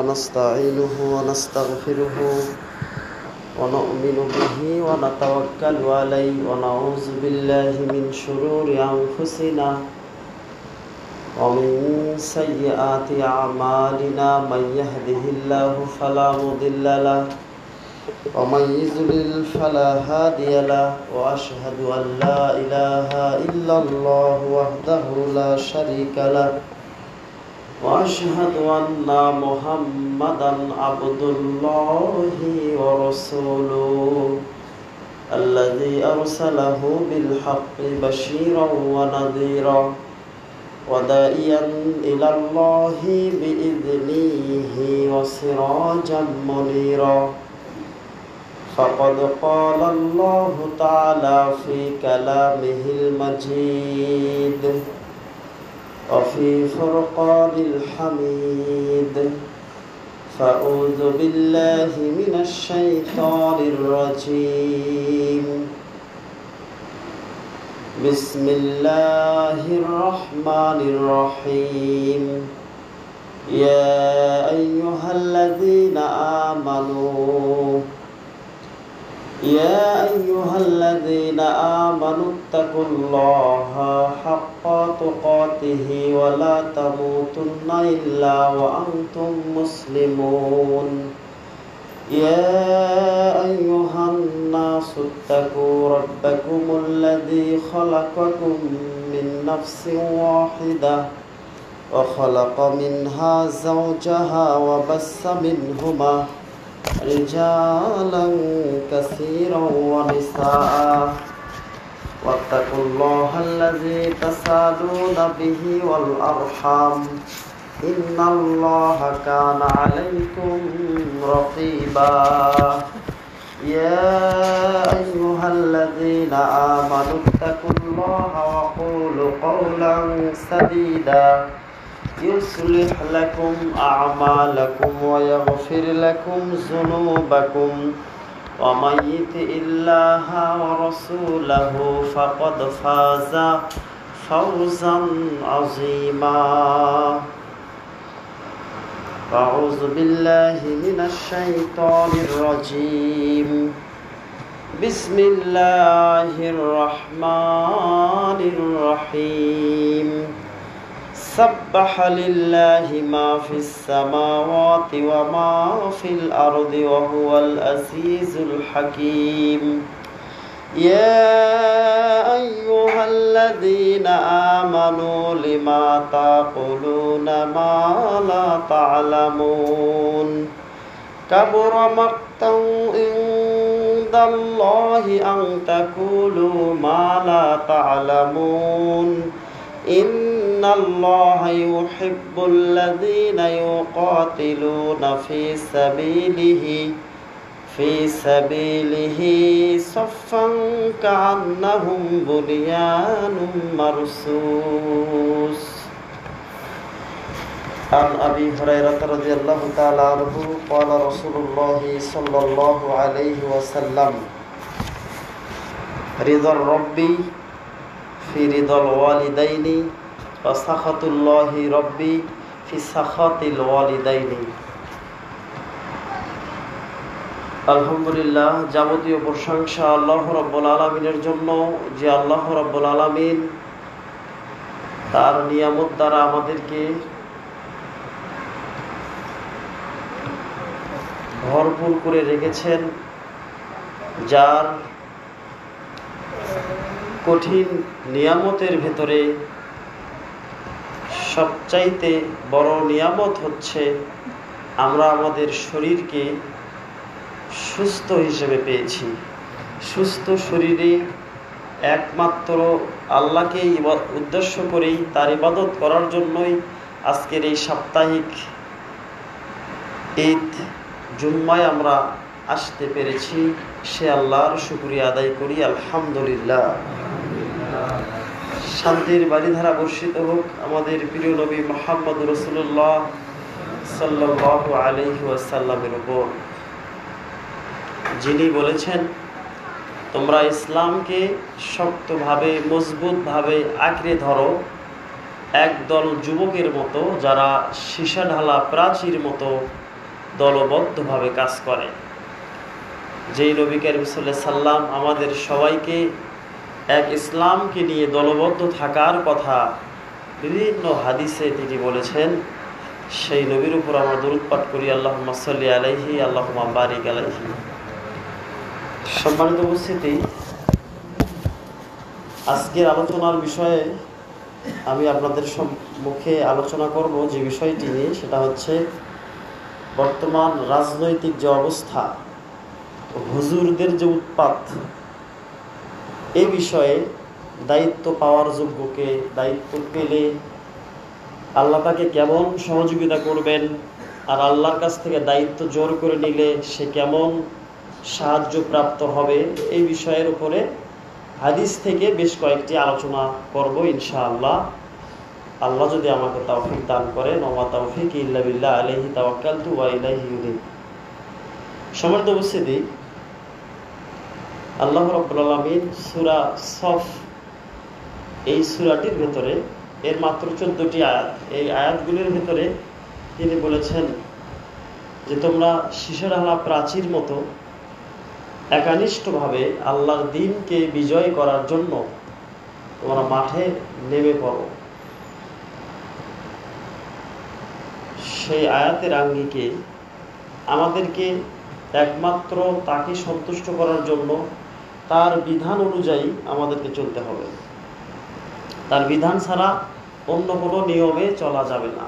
ونستعينه ونستغفره ونؤمن به ونتوكل عليه ونعوذ بالله من شرور أنفسنا ومن سيئات أعمالنا من يهده الله فلا مضل له ومن يضلل فلا هادي له وأشهد أن لا إله إلا الله وحده لا شريك له وأشهد أن محمدا عبد الله ورسوله الذي أرسله بالحق بشيرا ونذيرا وداعيا إلى الله بإذنه وسراجا منيرا فقد قال الله تعالى في كلامه المجيد وفي فرقان الحميد فأعوذ بالله من الشيطان الرجيم بسم الله الرحمن الرحيم يا أيها الذين آمنوا اتقوا الله حق تقاته ولا تموتن إلا وأنتم مسلمون يا أيها الناس اتقوا ربكم الذي خلقكم من نفس واحدة وخلق منها زوجها وبث منهما رجالا كثيرا ونساء واتقوا الله الذي تساءلون به والأرحام إن الله كان عليكم رقيبا يا أيها الذين آمنوا اتقوا الله وقولوا قولا سديدا يصلح لكم أعمالكم ويغفر لكم ذنوبكم ومن يطع الله ورسوله فقد فاز فوزا عظيما أعوذ بالله من الشيطان الرجيم بسم الله الرحمن الرحيم سبح لله ما في السماوات وما في الأرض وهو العزيز الحكيم يا أيها الذين آمنوا لما تقولون ما لا تعلمون كبر مقتا عند الله أن تقولوا ما لا تعلمون إن الله يحب الذين يقاتلون في سبيله صفا كأنهم بنيان مرصوص عن أبي هريرة رضي الله تعالى عنه قال رسول الله صلى الله عليه وسلم رضا الرب في رضا الوالدين وسخط الله ربي في سخط الوالدين আলহামদুলিল্লাহ যাবতীয় প্রশংসা আল্লাহ রাব্বুল আলামিনের জন্য, যে আল্লাহ রাব্বুল আলামিন তার নিয়ামত দ্বারা আমাদেরকে ভরপুর করে রেখেছেন, যার কঠিন নিয়ামতের ভেতরে সবচাইতে বড় নিয়ামত হচ্ছে আমরা আমাদের শরীরকে সুস্থ হিসেবে পেয়েছি। সুস্থ শরীরে একমাত্র আল্লাহকে উদ্দেশ্য করেই, তার ইবাদত করার জন্যই আজকের এই সাপ্তাহিক ঈদ জুম্মায় আমরা আসতে পেরেছি। সে আল্লাহর শুকরিয়া আদায় করি, আলহামদুলিল্লাহ। শান্তির বারিধারা বর্ষিত হোক আমাদের প্রিয় নবী মুহাম্মদ রাসূলুল্লাহ সাল্লাল্লাহু আলাইহি ওয়াসাল্লামের উপর, যিনি বলেছেন, তোমরা ইসলামকে শক্তভাবে মজবুতভাবে আঁকড়ে ধরো, একদল যুবকের মতো যারা সীসা ঢালা প্রাচীর মতো দলবদ্ধভাবে কাজ করে। যেই নবী কারীম সাল্লাল্লাহু আলাইহি সাল্লাম আমাদের সবাইকে এক ইসলামকে নিয়ে দলবদ্ধ থাকার কথা বিভিন্ন হাদিসে তিনি বলেছেন, সেই নবীর উপর আমরা দরুদ পাঠ করি, আল্লাহুম্মা সাল্লি আলাইহি আল্লাহুম্মা বারিক আলাইহি। সম্মানিত উপস্থিতি, আজকের আলোচনার বিষয়ে আমি আপনাদের সম্মুখে আলোচনা করব যে বিষয়টি নিয়ে, সেটা হচ্ছে বর্তমান রাজনৈতিক যে অবস্থা, হুজুরদের যে উৎপাত, এই বিষয়ে দায়িত্ব পাওয়ার যোগ্যকে দায়িত্ব পেলে আল্লাহ তাকে কেমন সহযোগিতা করবেন, আর আল্লাহর কাছ থেকে দায়িত্ব জোর করে নিলে সে কেমন সাহায্য প্রাপ্ত হবে, এই বিষয়ের উপরে হাদিস থেকে বেশ কয়েকটি আলোচনা করব ইনশাআল্লাহ। আল্লাহ যদি আমাকে তৌফিক দান করেন, ওয়া তাওফিক ইল্লা বিল্লাহ, আলাইহি তাওয়াক্কালতু ওয়া ইলাইহি ইউনিব। সম্মানিত উপস্থিতি, আল্লাহ রাব্বুল আলামিন সূরা সফ, এই সূরাটির ভেতরে এর মাত্র 14টি আয়াত, এই আয়াতগুলির ভেতরে তিনি বলেছেন যে তোমরা শীষেরালা প্রাচীর মতো একানিষ্ঠভাবে আল্লাহর দ্বীনকে বিজয় করার জন্য তোমরা মাঠে নেমে পড়ো। সেই আয়াতের আঙ্গিকে আমাদেরকে একমাত্র তাকে সন্তুষ্ট করার জন্য তার বিধান অনুযায়ী আমাদেরকে চলতে হবে। তার বিধান ছাড়া অন্য কোনো নিয়মে চলা যাবে না।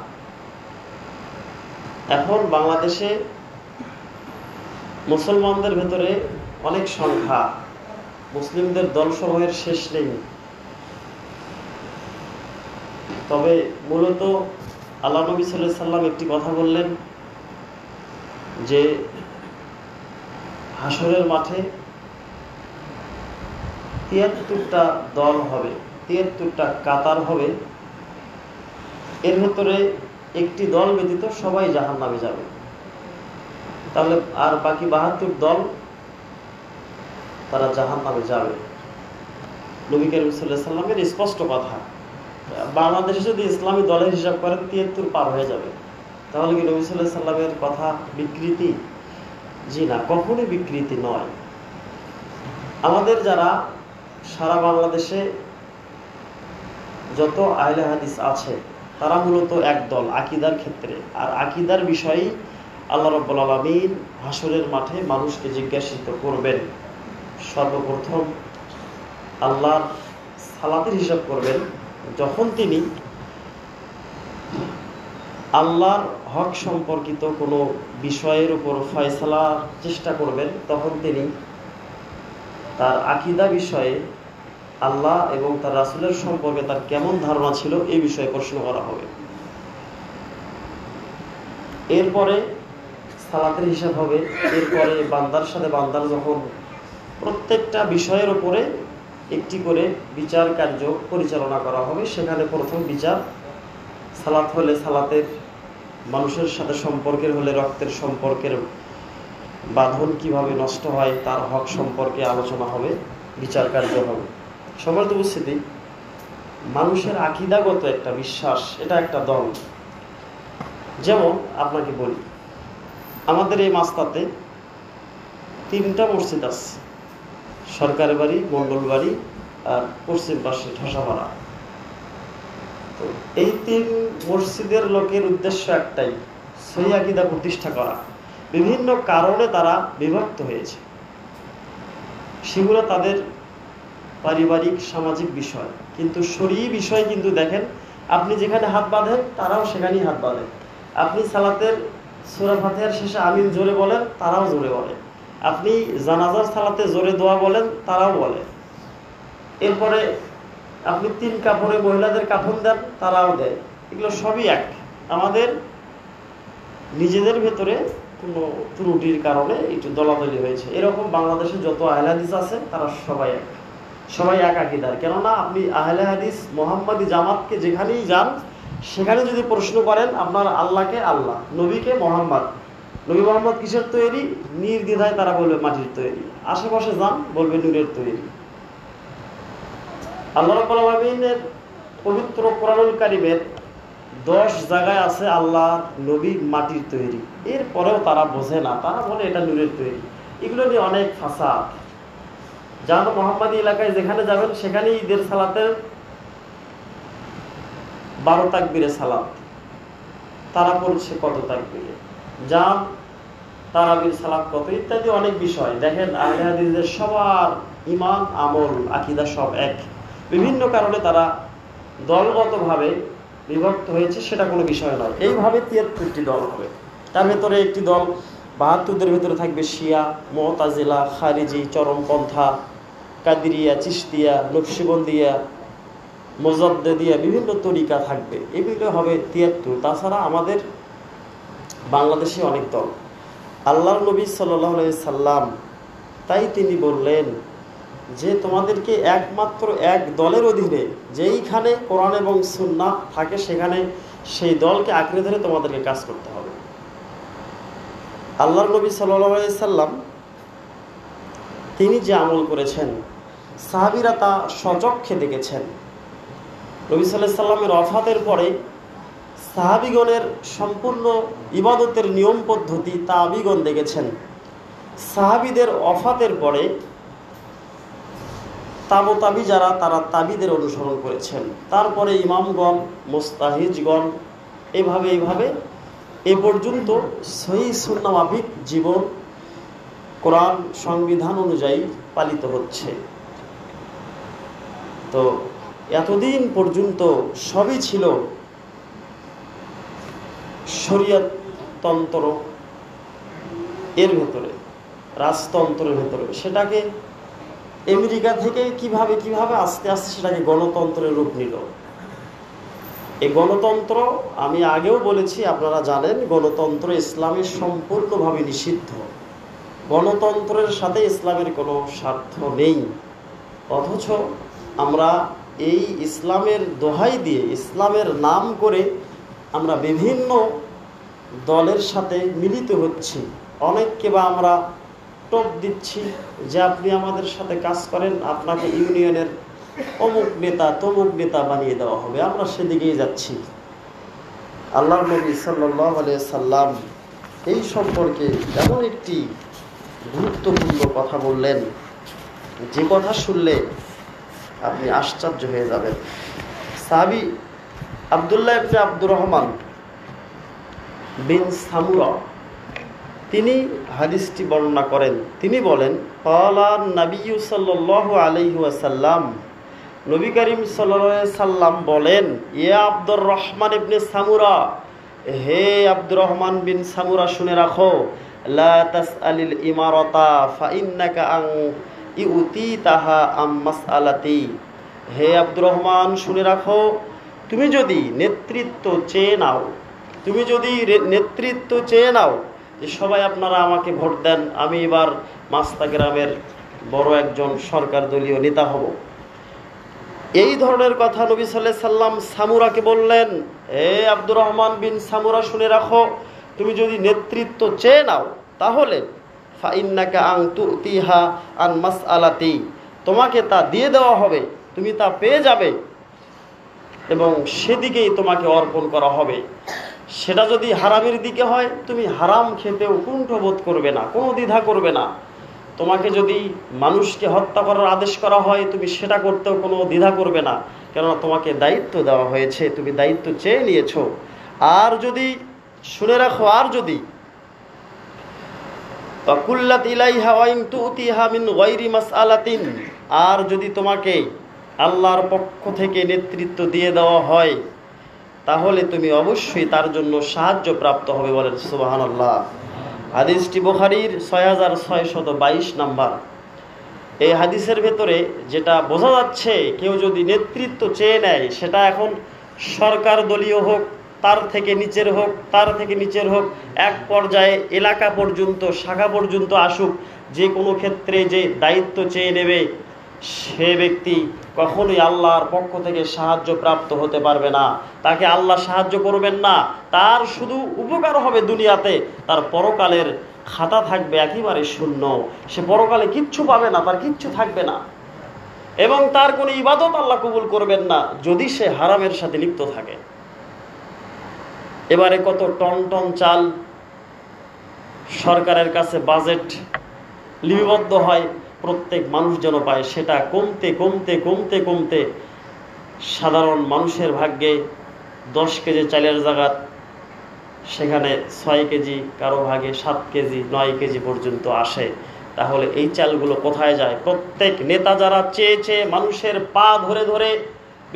এখন বাংলাদেশে মুসলমানদের ভেতরে অনেক সংখ্যা, মুসলিমদের দলসমূহের শেষ নেই। তবে মূলত আল্লাহ নবী সাল্লাল্লাহু আলাইহি সাল্লাম একটি কথা বললেন যে হাসরের মাঠে ৭৩টা দল হবে, ৭৩টা কাতার হবে, এর ভেতরে একটি দল ব্যতীত সবাই জাহান্নামে যাবে। তাহলে আর বাকি ৭২ দল তারা জাহান্নামে যাবে। নবী কারীম সাল্লাল্লাহু আলাইহি সাল্লামের স্পষ্ট কথা। বাংলাদেশে যদি ইসলামী দলের হিসাব করেন ৭৩ পার হয়ে যাবে। তাহলে কি নবী সাল্লাল্লাহু আলাইহি সাল্লামের কথা বিকৃতি? জি না, কখনোই বিকৃতি নয়। আমাদের যারা সারা বাংলাদেশে যত আহলে হাদিস আছে তারা মূলত এক দল আকীদার ক্ষেত্রে, আর আকীদার বিষয়েই আল্লাহ রাব্বুল আলামিন হাসরের মাঠে মানুষকে জিজ্ঞাসিত করবেন। সর্বপ্রথম আল্লাহর সালাতের হিসাব করবেন। যখন তিনি আল্লাহর হক সম্পর্কিত কোনো বিষয়ের উপর ফয়সালার চেষ্টা করবেন, তখন তিনি তার আকীদা বিষয়ে আল্লাহ এবং তার রাসূলের সম্পর্কে তার কেমন ধারণা ছিল এই বিষয়ে প্রশ্ন করা হবে। এরপরে সালাতের হিসাব হবে। এরপরে বান্দার সাথে বান্দার যখন প্রত্যেকটা বিষয়ের উপরে একটি করে বিচার কার্য পরিচালনা করা হবে, সেখানে প্রথম বিচার সালাত হলে সালাতের, মানুষের সাথে সম্পর্কের হলে রক্তের সম্পর্কের বাঁধন কিভাবে নষ্ট হয় তার হক সম্পর্কে আলোচনা হবে, বিচার কার্য হবে। সম্মানিত উপস্থিতি, মানুষের আকীদাগত একটা বিশ্বাস, এটা একটা দল। যেমন আপনাকে বলি, আমাদের এই মাস্তাতে 3টা মসজিদ আছে, সরকারি বাড়ি, মন্ডল বাড়ি আর পশ্চিম পাশে ঠসাপাড়া। তো এই 3 মসজিদের লোকের উদ্দেশ্য একটাই, সহিহ আকীদা প্রতিষ্ঠা করা। বিভিন্ন কারণে তারা বিভক্ত হয়েছে, সেগুলো তাদের পারিবারিক সামাজিক বিষয়, কিন্তু শরীয়ী বিষয় কিন্তু দেখেন, আপনি যেখানে হাত বাঁধেন তারাও সেখানেই হাত বাঁধেন। আপনি সালাতের সূরা ফাতিহার শেষে আমিন জোরে বলেন, তারাও জোরে বলে। আপনি জানাজার সালাতে জোরে দোয়া বলেন, তারাও বলে। এরপরে আপনি 3 কাপড়ে মহিলাদের কাফন দেন, তারাও দেয়। এগুলো সবই এক। আমাদের নিজেদের ভেতরে কোনো ত্রুটির কারণে একটু দলাদলি হয়েছে। এরকম বাংলাদেশে যত আহলে হাদিস আছে তারা সবাই এক আকীদার। কেননা আপনি আহলে হাদিস মুহাম্মাদি জামাতকে যেখানেই যান, সেখানে যদি প্রশ্ন করেন আপনার আল্লাহকে আল্লাহ, নবীকে মোহাম্মদ, নবী মোহাম্মদ কিসের তৈরি, নির্দ্বিধায় তারা বলবে মাটির তৈরি। আশেপাশে যান, বলবে নূরের তৈরি। আল্লাহ রাব্বুল আলামিনের পবিত্র কোরআনুল কারীমের 10 জায়গায় আছে আল্লাহ নবী মাটির তৈরি, এরপরেও তারা বোঝে না, তারা বলে এটা নূরের তৈরি। এগুলো নিয়ে অনেক ফাসাদ। জানো মোহাম্মদী এলাকায় যেখানে যাবেন সেখানে ঈদের সালাতের 12 তাকবীরে সালাত, তারা পড়ছে কত তাকবীরে, যান তারাবির সালাত কত, ইত্যাদি অনেক বিষয়। দেখেন আহলে হাদিসদের সবার ঈমান আমল আকীদা সব এক, বিভিন্ন কারণে তারা দলগতভাবে বিভক্ত হয়েছে, সেটা কোনো বিষয় নয়। এইভাবে 73টি দল হবে। তার ভেতরে একটি দল 72দের ভেতরে থাকবে শিয়া, মুতাজিলা, খারিজি, চরমপন্থা, কাদিরিয়া, চিশতিয়া, নকশবন্দিয়া, মুজাদ্দিদিয়া, বিভিন্ন তরিকা থাকবে। এগুলো হবে 73। তাছাড়া আমাদের বাংলাদেশে অনেক দল। আল্লাহর নবী সাল্লাল্লাহু আলাইহি সাল্লাম তাই তিনি বললেন যে তোমাদেরকে একমাত্র এক দলের অধীনে, যেইখানে কোরআন এবং সুন্নাহ থাকে সেখানে সেই দলকে আঁকড়ে ধরে তোমাদেরকে কাজ করতে হবে। আল্লাহর নবী সাল্লাল্লাহু আলাইহি সাল্লাম তিনি যে আমল করেছেন সাহাবীরা তা সচক্ষে দেখেছেন। নবী সাল্লাল্লাহু আলাইহি সাল্লামের ওফাতের পরে সাহাবীগণের সম্পূর্ণ ইবাদতের নিয়ম পদ্ধতি তাবিগণ দেখেছেন। সাহাবীদের ওফাতের পরে তাবি যারা, তারা তাবিদের অনুসরণ করেছেন। তারপরে ইমামগণ, মুস্তাহিজগণ, এইভাবে এ পর্যন্ত সহিহ সুন্নাহ মাফিক জীবন কোরআন সংবিধান অনুযায়ী পালিত হচ্ছে। তো এতদিন পর্যন্ত সবই ছিল শরীয়ততন্ত্র এর ভেতরে, রাজতন্ত্রের ভেতরে। সেটাকে আমেরিকা থেকে কিভাবে আস্তে আস্তে সেটাকে গণতন্ত্রের রূপ নিল। এই গণতন্ত্র আমি আগেও বলেছি, আপনারা জানেন, গণতন্ত্র ইসলামে সম্পূর্ণভাবে নিষিদ্ধ। গণতন্ত্রের সাথে ইসলামের কোনো স্বার্থ নেই। অথচ আমরা এই ইসলামের দোহাই দিয়ে, ইসলামের নাম করে আমরা বিভিন্ন দলের সাথে মিলিত হচ্ছি। অনেককে বা আমরা টোপ দিচ্ছি যে আপনি আমাদের সাথে কাজ করেন, আপনাকে ইউনিয়নের অমুক নেতা তমুক নেতা বানিয়ে দেওয়া হবে। আমরা সেদিকেই যাচ্ছি। আল্লাহর নবী সাল্লাল্লাহু আলাইহি সাল্লাম এই সম্পর্কে এমন একটি গুরুত্বপূর্ণ কথা বললেন, যে কথা শুনলে আপনি আশ্চর্য হয়ে যাবেন। সাহাবী আব্দুল্লাহ ইবনে আব্দুর রহমান বিন সামুরা তিনি হাদিসটি বর্ণনা করেন। তিনি বলেন, ক্বালা নবী সাল্লাল্লাহু আলাইহি ওয়াসাল্লাম, নবী করিম সাল্লাল্লাহু আলাইহি সাল্লাম বলেন, ইয়া আব্দুর রহমান ইবনে সামুরা, হে আব্দুর রহমান বিন সামুরা, শুনে রাখো, লা তাসআলিল ইমারাতা ফাইন্নাকা আন ইউতিতাহা আম মাসআলাতি। হে আব্দুর রহমান, শুনে রাখো, তুমি যদি নেতৃত্ব চেয়ে নাও, যে সবাই আপনারা আমাকে ভোট দেন, আমি এবার মাস্তা গ্রামের বড় একজন সরকার দলীয় নেতা হব, এই ধরনের কথা নবী সাল্লাল্লাহু আলাইহি সাল্লাম সামুরাকে বললেন। হে আব্দুর রহমান বিন সামুরা, শুনে রাখো, তুমি যদি নেতৃত্ব চেয়ে নাও, তাহলে ফাইন্নাকা আন তুতিহা আন মাসআলাতি, তোমাকে তা দিয়ে দেওয়া হবে, তুমি তা পেয়ে যাবে এবং সেদিকেই তোমাকে অর্পণ করা হবে। সেটা যদি হারামের দিকে হয়, তুমি হারাম খেতেও কুণ্ঠবোধ করবে না, কোনো দ্বিধা করবে না। তোমাকে যদি মানুষকে হত্যা করার আদেশ করা হয়, তুমি সেটা করতেও কোনো দ্বিধা করবে না, কেননা তোমাকে দায়িত্ব দেওয়া হয়েছে, তুমি দায়িত্ব চেয়ে নিয়েছো। আর যদি, শুনে রাখো, আর যদি কুল্লাত ইলাইহা ওয়া ইন তুতিহা মিন গায়রি মাসআলাতিন, আর যদি তোমাকে আল্লাহর পক্ষ থেকে নেতৃত্ব দিয়ে দেওয়া হয়, তাহলে তুমি অবশ্যই তার জন্য সাহায্য প্রাপ্ত হবে। বলেন সুবহানাল্লাহ। হাদিসটি বুখারীর 6622 নাম্বার। এই হাদিসের ভেতরে যেটা বোঝা যাচ্ছে, কেউ যদি নেতৃত্ব চেয়ে নেয়, সেটা এখন সরকার দলীয় হোক, তার থেকে নিচের হোক, এক পর্যায়ে এলাকা পর্যন্ত, শাখা পর্যন্ত আসুক, যে কোনো ক্ষেত্রে যে দায়িত্ব চেয়ে নেবে, সে ব্যক্তি কখনোই আল্লাহর পক্ষ থেকে সাহায্য প্রাপ্ত হতে পারবে না। তাকে আল্লাহ সাহায্য করবেন না। তার শুধু উপকার হবে দুনিয়াতে, তার পরকালের খাতা থাকবে একেবারে শূন্য। সে পরকালে কিচ্ছু পাবে না, তার কিচ্ছু থাকবে না, এবং তার কোনো ইবাদত আল্লাহ কবুল করবেন না যদি সে হারামের সাথে লিপ্ত থাকে। এবারে কত টন টন চাল সরকারের কাছে বাজেট লিপিবদ্ধ হয়, প্রত্যেক মানুষ যেন পায়, সেটা কমতে কমতে কমতে কমতে সাধারণ মানুষের ভাগ্যে 10 কেজি চালের জায়গা সেখানে 6 কেজি, কারো ভাগে 7 কেজি 9 কেজি পর্যন্ত আসে। তাহলে এই চালগুলো কোথায় যায়? প্রত্যেক নেতা যারা চেয়ে চেয়ে মানুষের পা ধরে ধরে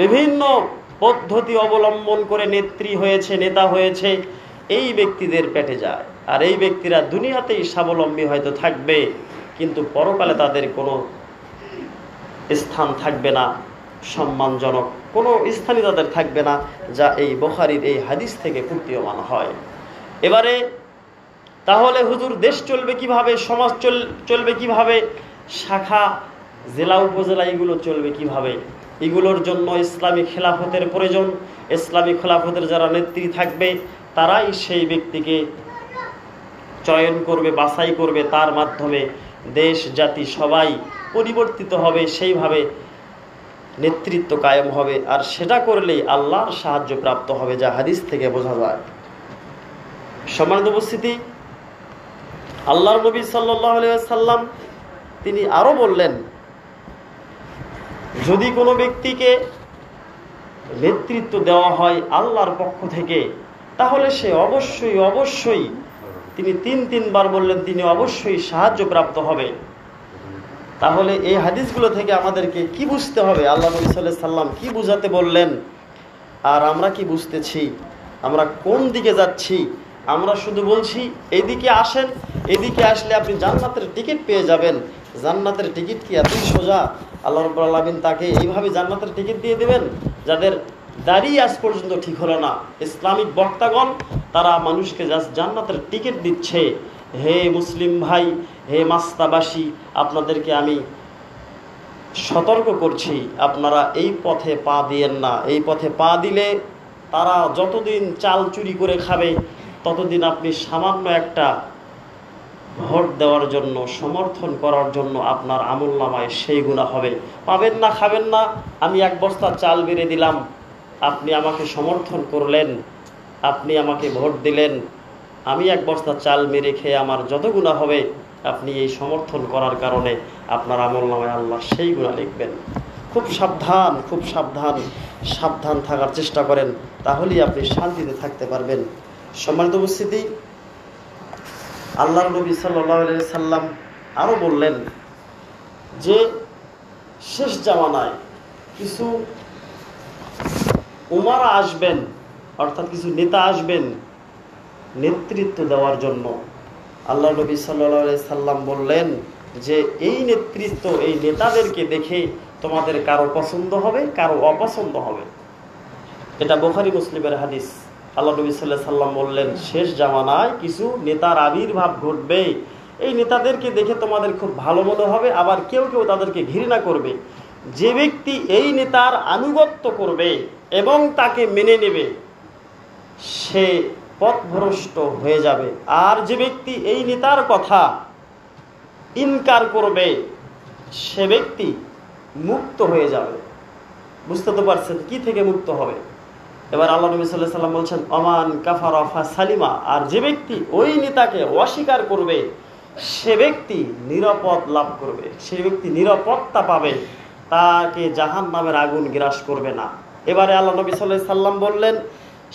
বিভিন্ন পদ্ধতি অবলম্বন করে নেত্রী হয়েছে, নেতা হয়েছে, এই ব্যক্তিদের পেটে যায়। আর এই ব্যক্তিরা দুনিয়াতেই স্বাবলম্বী হয়তো থাকবে, কিন্তু পরকালে তাদের কোনো স্থান থাকবে না, সম্মানজনক কোনো স্থানই তাদের থাকবে না, যা এই বুখারীর এই হাদিস থেকে প্রতীয়মান হয়। এবারে তাহলে হুজুর দেশ চলবে কিভাবে, সমাজ চলবে কিভাবে, শাখা জেলা উপজেলা এগুলো চলবে কিভাবে? এগুলোর জন্য ইসলামী খেলাফতের প্রয়োজন। ইসলামী খেলাফতের যারা নেত্রী থাকবে তারাই সেই ব্যক্তিকে চয়ন করবে, বাছাই করবে, তার মাধ্যমে দেশ জাতি সবাই পরিবর্তিত হবে, সেইভাবে নেতৃত্ব কায়েম হবে। আর সেটা করলেই আল্লাহর সাহায্য প্রাপ্ত হবে, যা হাদিস থেকে বোঝা যায়। সম্মানিত উপস্থিতি, আল্লাহর নবী সাল্লাল্লাহু আলাইহি ওয়াসাল্লাম তিনি আরো বললেন, যদি কোনো ব্যক্তিকে নেতৃত্ব দেওয়া হয় আল্লাহর পক্ষ থেকে, তাহলে সে অবশ্যই অবশ্যই, তিনি তিনবার বললেন, তিনি অবশ্যই সাহায্য প্রাপ্ত হবে। তাহলে এই হাদিসগুলো থেকে আমাদেরকে কি বুঝতে হবে? আল্লাহ নবী সাল্লাল্লাহু আলাইহি সাল্লাম কি বুঝাতে বললেন, আর আমরা কি বুঝতেছি, আমরা কোন দিকে যাচ্ছি? আমরা শুধু বলছি এদিকে আসেন, এদিকে আসলে আপনি জান্নাতের টিকিট পেয়ে যাবেন। জান্নাতের টিকিট কি এতই সোজা? আল্লাহ রাব্বুল আলামিন তাকে এইভাবে জান্নাতের টিকিট দিয়ে দেবেন? যাদের দাড়ি আজ পর্যন্ত ঠিক হলো না, ইসলামিক বক্তাগণ তারা মানুষকে জান্নাতের টিকিট দিচ্ছে। হে মুসলিম ভাই, হে মাস্তাবাসী, আপনাদেরকে আমি সতর্ক করছি, আপনারা এই পথে পা দিয়েন না। এই পথে পা দিলে তারা যতদিন চাল চুরি করে খাবে, ততদিন আপনি সামান্য একটা ভোট দেওয়ার জন্য, সমর্থন করার জন্য আপনার আমলনামায় সেই গুনাহ হবে। পাবেন না, খাবেন না, আমি 1 বস্তা চাল বেড়ে দিলাম, আপনি আমাকে সমর্থন করলেন, আপনি আমাকে ভোট দিলেন, আমি 1 বস্তা চাল মেরে খেয়ে আমার যত গুনাহ হবে, আপনি এই সমর্থন করার কারণে আপনার আমলনামায় আল্লাহ সেই গুনাহ লিখবেন। খুব সাবধান, খুব সাবধান, সাবধান থাকার চেষ্টা করেন, তাহলেই আপনি শান্তিতে থাকতে পারবেন। সম্মানিত উপস্থিতি, আল্লাহর নবী সাল্লাল্লাহু আলাইহি সাল্লাম আরো বললেন যে শেষ জামানায় কিছু উমারা আসবেন, অর্থাৎ কিছু নেতা আসবেন নেতৃত্ব দেওয়ার জন্য। আল্লাহ নবী সাল্লাল্লাহু আলাইহি সাল্লাম বললেন যে এই নেতৃত্ব, এই নেতাদেরকে দেখে তোমাদের কারো পছন্দ হবে, কারো অপছন্দ হবে। এটা বুখারী মুসলিমের হাদিস। আল্লাহ নবী সাল্লাল্লাহু আলাইহি সাল্লাম বললেন, শেষ জামানায় কিছু নেতার আবির্ভাব ঘটবে, এই নেতাদেরকে দেখে তোমাদের খুব ভালো মনে হবে, আবার কেউ কেউ তাদেরকে ঘৃণা করবে। যে ব্যক্তি এই নেতার আনুগত্য করবে এবং তাকে মেনে নেবে, সে পথভ্রষ্ট হয়ে যাবে। আর যে ব্যক্তি এই নেতার কথা ইনকার করবে, সে ব্যক্তি মুক্ত হয়ে যাবে। বুঝতে তো পারছেন কি থেকে মুক্ত হবে? এবার আল্লাহ নবী সাল্লাল্লাহু আলাইহি সাল্লাম বলছেন, ওমান কাফারা ফাসালিমা, আর যে ব্যক্তি ওই নেতাকে অস্বীকার করবে, সে ব্যক্তি নিরাপদ লাভ করবে, সে ব্যক্তি নিরাপত্তা পাবে, তাকে জাহান্নামের আগুন গ্রাস করবে না। এবারে আল্লাহ নবী সাল্লাল্লাহু আলাইহি সাল্লাম বললেন,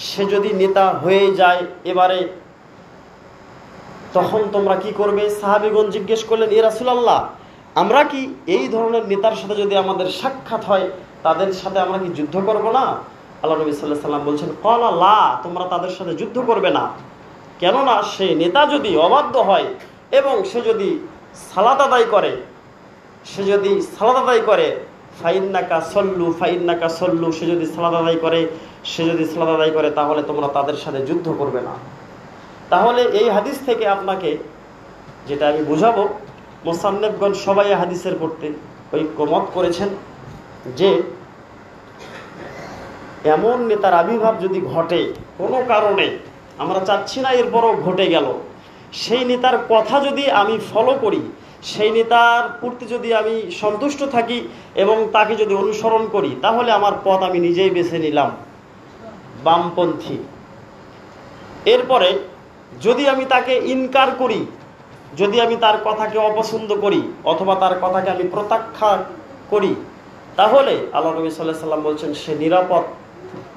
সে যদি নেতা হয়ে যায়, এবারে তখন তোমরা কি করবে? সাহাবীগণ জিজ্ঞেস করলেন, ইয়া রাসূলুল্লাহ, আমরা কি এই ধরনের নেতার সাথে যদি আমাদের সাক্ষাৎ হয়, তাদের সাথে আমরা কি যুদ্ধ করব না? আল্লাহ নবী সাল্লাল্লাহু আলাইহি সাল্লাম বলছেন, ক্বালা লা, তোমরা তাদের সাথে যুদ্ধ করবে না। কেননা সে নেতা যদি অবাধ্য হয় এবং সে যদি সালাত আদায় করে, ফাইন্নাকা সল্লু, সে যদি সালাত আদায় করে, তাহলে তোমরা তাদের সাথে যুদ্ধ করবে না। তাহলে এই হাদিস থেকে আপনাকে যেটা আমি বুঝাবো, মুসান্নিফগণ সবাই হাদিসের পড়তে ঐক্যমত করেছেন যে এমন নেতার আবির্ভাব যদি ঘটে কোনো কারণে, আমরা চাচ্ছি না এরপরও ঘটে গেল, সেই নেতার কথা যদি আমি ফলো করি, সেই নেতার প্রতি যদি আমি সন্তুষ্ট থাকি এবং তাকে যদি অনুসরণ করি, তাহলে আমার পথ আমি নিজেই বেছে নিলাম বামপন্থী। এরপরে যদি আমি তাকে ইনকার করি, যদি আমি তার কথাকে অপছন্দ করি অথবা তার কথাকে আমি প্রত্যাখ্যান করি, তাহলে আল্লাহ নবী সাল্লাল্লাহু আলাইহি ওয়াসাল্লাম বলছেন সে নিরাপদ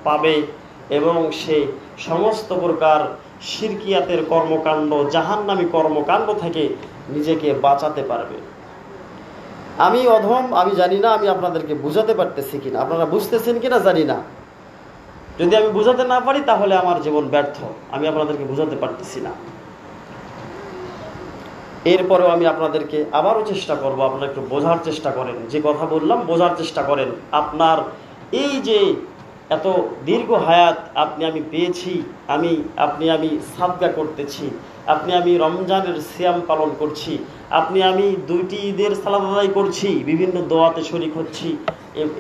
পাবে এবং সে সমস্ত প্রকার শিরকিয়াতের কর্মকাণ্ড, জাহান্নামী কর্মকাণ্ড থেকে নিজেকে বাঁচাতে পারবে। আমি অধম, আমি জানি না আমি আপনাদেরকে বুঝাতে পারতেছি কিনা, আপনারা বুঝতেছেন কিনা জানি না। যদি আমি বুঝাতে না পারি তাহলে আমার জীবন ব্যর্থ, আমি আপনাদেরকে বুঝাতে পারতেছি না। এরপরেও আমি আপনাদেরকে আবারও চেষ্টা করব, আপনারা একটু বোঝার চেষ্টা করেন, যে কথা বললাম বোঝার চেষ্টা করেন। আপনার এই যে এত দীর্ঘ হায়াত আমি পেয়েছি, আমি সাদকা করতেছি, আমি রমজানের সিয়াম পালন করছি, আমি 2টি ঈদের সালাত আদায় করছি, বিভিন্ন দোয়াতে শরীক হচ্ছি,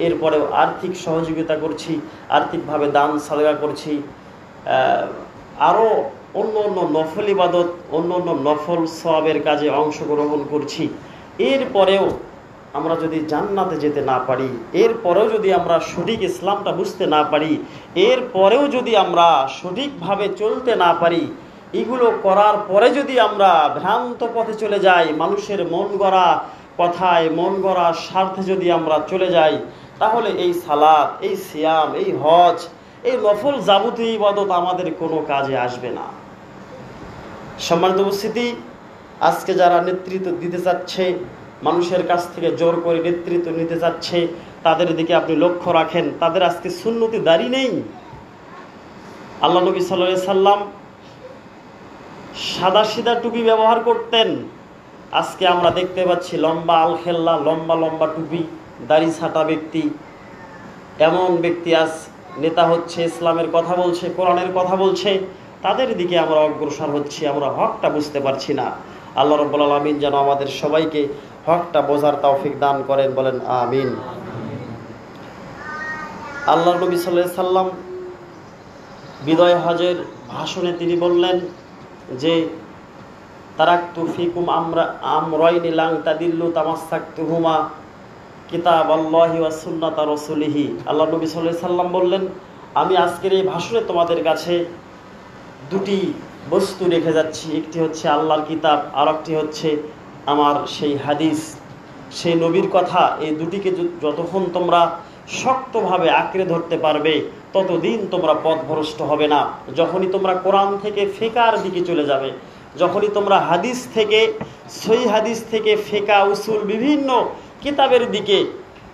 এরপরেও আর্থিক সহযোগিতা করছি, আর্থিকভাবে দান সাদকা করছি, আরও অন্য অন্য নফল ইবাদত, অন্য অন্য নফল সওয়াবের কাজে অংশগ্রহণ করছি। এরপরেও আমরা যদি জান্নাতে যেতে না পারি, এরপরেও যদি আমরা সঠিক ইসলামটা বুঝতে না পারি, এরপরেও যদি আমরা সঠিকভাবে চলতে না পারি, এগুলো করার পরে যদি আমরা ভ্রান্ত পথে চলে যাই, মানুষের মন গড়া কথায়, মন গড়া স্বার্থে যদি আমরা চলে যাই, তাহলে এই সালাত, এই সিয়াম, এই হজ, এই নফল যাবতীয় ইবাদত আমাদের কোনো কাজে আসবে না। সম্মানিত উপস্থিতি, আজকে যারা নেতৃত্ব দিতে চাচ্ছে, মানুষের কাছ থেকে জোর করে নেতৃত্ব নিতে চাচ্ছে, তাদের দিকে আপনি লক্ষ্য রাখেন, তাদের আজকে সুন্নতি দাড়ি নেই। আল্লাহ নবী সাল্লাল্লাহু আলাইহি সাল্লাম সাদা সিধা টুপি ব্যবহার করতেন। আজকে আমরা দেখতে পাচ্ছি লম্বা আলখেল্লা, লম্বা লম্বা টুপি, দাড়ি ছাটা ব্যক্তি, এমন ব্যক্তি আজ নেতা হচ্ছে, ইসলামের কথা বলছে, কোরআনের কথা বলছে, তাদের দিকে আমরা অগ্রসর হচ্ছি, আমরা হকটা বুঝতে পারছি না। আল্লাহ রাব্বুল আলামিন যেন আমাদের সবাইকে হকটা বোঝার তৌফিক দান করেন, বলেন আমিন। আল্লাহ নবী সাল্লাল্লাহু আলাইহি সাল্লাম বিদায় হজের ভাষণে তিনি বললেন যে তারাকতু ফিকুম আমরাইনি লান তাদিল্লু তামাসসাকতুহুমা কিতাবাল্লাহি ওয়া সুন্নাতা রাসূলিহি। আল্লাহ নবী সাল্লাল্লাহু আলাইহি সাল্লাম বললেন, আমি আজকের এই ভাষণে তোমাদের কাছে 2টি বস্তু রেখে যাচ্ছি, একটি হচ্ছে আল্লাহর কিতাব, আর একটি হচ্ছে আমার সেই হাদিস, সেই নবীর কথা। এই 2টিকে যতক্ষণ তোমরা শক্তভাবে আঁকড়ে ধরতে পারবে, ততদিন তোমরা পথভ্রষ্ট হবে না। যখনই তোমরা কোরআন থেকে ফিকার দিকে চলে যাবে, যখনই তোমরা হাদিস থেকে, সহিহ হাদিস থেকে ফিকা, উসুল, বিভিন্ন কিতাবের দিকে,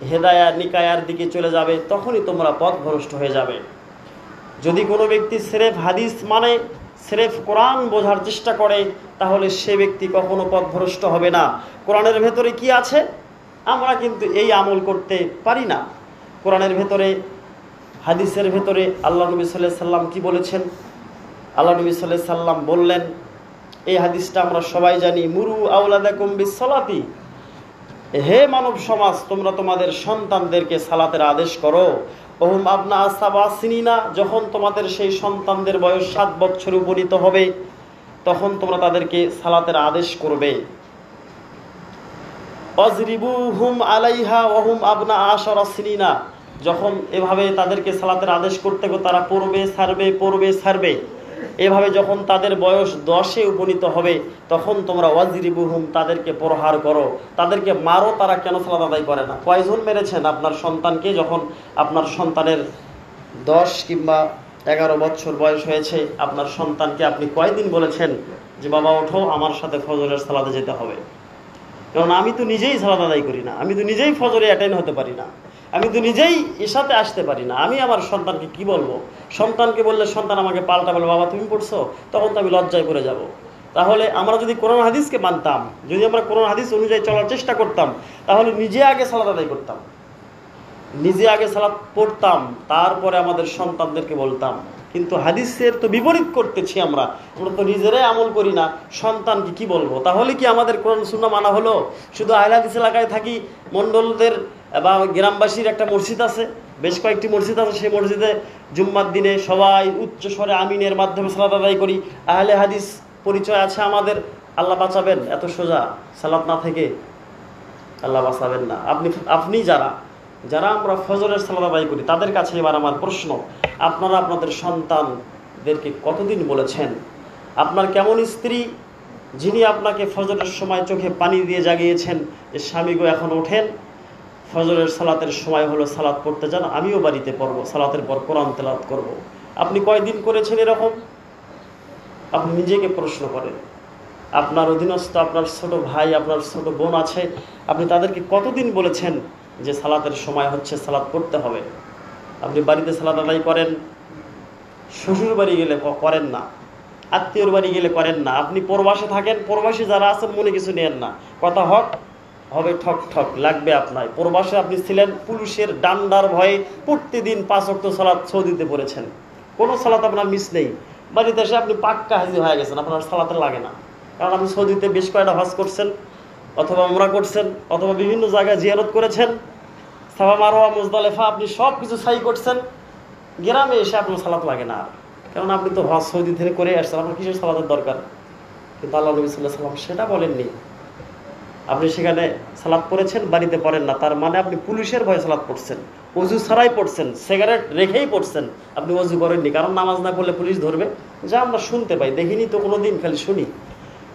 হেদায়া নিকায়ার দিকে চলে যাবে, তখনই তোমরা পথভ্রষ্ট হয়ে যাবে। যদি কোনো ব্যক্তি স্রেফ হাদিস মানে, স্রেফ কোরআন বোঝার চেষ্টা করে, তাহলে সে ব্যক্তি কখনো পথভ্রষ্ট হবে না। কোরআনের ভেতরে কি আছে আমরা কিন্তু এই আমল করতে পারি না। কোরআনের ভেতরে, হাদিসের ভেতরে আল্লাহ নবী সাল্লাল্লাহু আলাইহি সাল্লাম কি বলেছেন? আল্লাহ নবী সাল্লাল্লাহু আলাইহি সাল্লাম বললেন, এই হাদিসটা আমরা সবাই জানি, মুরু আওলাদাকুম বিসসালাতি, হে মানব সমাজ, তোমরা তোমাদের সন্তানদেরকে সালাতের আদেশ করো। ওহুম আবনা সাবা সিনিনা, যখন তোমাদের সেই সন্তানদের বয়স 7 বছর উপনীত হবে, তখন তোমরা তাদেরকে সালাতের আদেশ করবে। অজরিবুহুম আলাইহা ওহুম আবনা আশারা সিনিনা, যখন এভাবে তাদেরকে সালাতের আদেশ করতে গো, তারা পড়বে ছাড়বে, এভাবে যখন তাদের বয়স 10-এ উপনীত হবে, তখন তোমরা ওয়াজরিবুহুম, তাদেরকে প্রহার করো, তাদেরকে মারো। তারা কেন সালাত আদায় করে না? কয়জন মেরেছেন আপনার সন্তানকে? যখন আপনার সন্তানের 10 কিংবা 11 বছর বয়স হয়েছে, আপনার সন্তানকে আপনি কয়দিন বলেছেন যে বাবা ওঠো, আমার সাথে ফজরের সালাতে যেতে হবে? কারণ আমি তো নিজেই সালাত আদায় করি না, আমি তো নিজেই ফজরে অ্যাটেন্ড হতে পারি না, আমি তো নিজেই ইশাতে আসতে পারি না। আমি আমার সন্তানকে কি বলবো? সন্তানকে বললে সন্তান আমাকে পাল্টা বলবে, বাবা তুমি পড়ছো, তখন তো আমি লজ্জায় পড়ে যাব। তাহলে আমরা যদি কোরআন হাদিসকে মানতাম, যদি আমরা কোরআন হাদিস অনুযায়ী চলার চেষ্টা করতাম, তাহলে নিজে আগে সালাত আদায় করতাম, নিজে আগে সালাত পড়তাম, তারপরে আমাদের সন্তানদেরকে বলতাম। কিন্তু হাদিসের তো বিপরীত করতেছি আমরা তো নিজেরাই আমল করি না, সন্তানকে কি বলবো? তাহলে কি আমাদের কোরআন সুন্নাহ মানা হলো? শুধু আহলে হাদিস এলাকায় থাকি, মণ্ডলদের বা গ্রামবাসীর একটা মসজিদ আছে, বেশ কয়েকটি মসজিদ আছে, সেই মসজিদে জুম্মার দিনে সবাই উচ্চ স্বরে আমিনের মাধ্যমে সালাত আদায় করি, আহলে হাদিস পরিচয় আছে আমাদের। আল্লাহ বাঁচাবেন, এত সোজা সালাত না থেকে আল্লাহ বাঁচাবেন না। আপনি যারা আমরা ফজরের সালাত আদায় করি, তাদের কাছে এবার আমার প্রশ্ন, আপনারা আপনাদের সন্তান স্ত্রীদেরকে কতদিন বলেছেন? আপনার কেমন স্ত্রী যিনি আপনাকে ফজরের সময় চোখে পানি দিয়ে জাগিয়েছেন যে স্বামী গো এখন ওঠেন, ফজরের সালাতের সময় হলো, সালাত পড়তে যান, আমিও বাড়িতে পড়বো, সালাতের পর কোরআন তেলাওয়াত করব। আপনি কয়দিন করেছেন এরকম? আপনি নিজেকে প্রশ্ন করেন। আপনার অধীনস্থ আপনার ছোট ভাই, আপনার ছোট বোন আছে, আপনি তাদেরকে কতদিন বলেছেন যে সালাতের সময় হচ্ছে, সালাত পড়তে হবে? আপনি বাড়িতে সালাত আদায় করেন, শ্বশুর বাড়ি গেলে করেন না, আত্মীয়র বাড়ি গেলে করেন না। আপনি প্রবাসে থাকেন, প্রবাসী যারা আছেন মনে কিছু নেন না, কথা হক হবে, ঠক ঠক লাগবে আপনার। প্রবাসে আপনি ছিলেন, পুলিশের ডান্ডার ভয়ে প্রতিদিন 5 ওয়াক্ত সালাত সৌদিতে পড়েছেন, কোনো সালাত আপনার মিস নেই। বাড়িতে এসে আপনি পাক্কা হাজির হয়ে গেছেন, আপনার সালাতে লাগে না, কারণ আপনি সৌদিতে বেশ কয়েকটা হজ করছেন, অথবা উমরা করছেন, অথবা বিভিন্ন জায়গায় জিয়ারত করেছেন, সাফা মারওয়া মুজদালেফা আপনি সব কিছু সাই করছেন। গ্রামে এসে আপনার সালাত লাগে না, কারণ আপনি তো হজ সৌদি থেকে করে আসছেন, আপনার কিসের সালাতের দরকার? কিন্তু আল্লাহ নবী সাল্লাল্লাহু আলাইহি ওয়াসাল্লাম সেটা বলেননি। আপনি সেখানে সালাত পড়েছেন, বাড়িতে পড়েন না, তার মানে আপনি পুলিশের ভয়ে সালাত পড়ছেন, অজু ছাড়াই পড়ছেন, সিগারেট রেখেই পড়ছেন। আপনি অজু করেননি, কারণ নামাজ না পড়লে পুলিশ ধরবে, যা আমরা শুনতে পাই, দেখিনি তো কোনো দিন, খালি শুনি।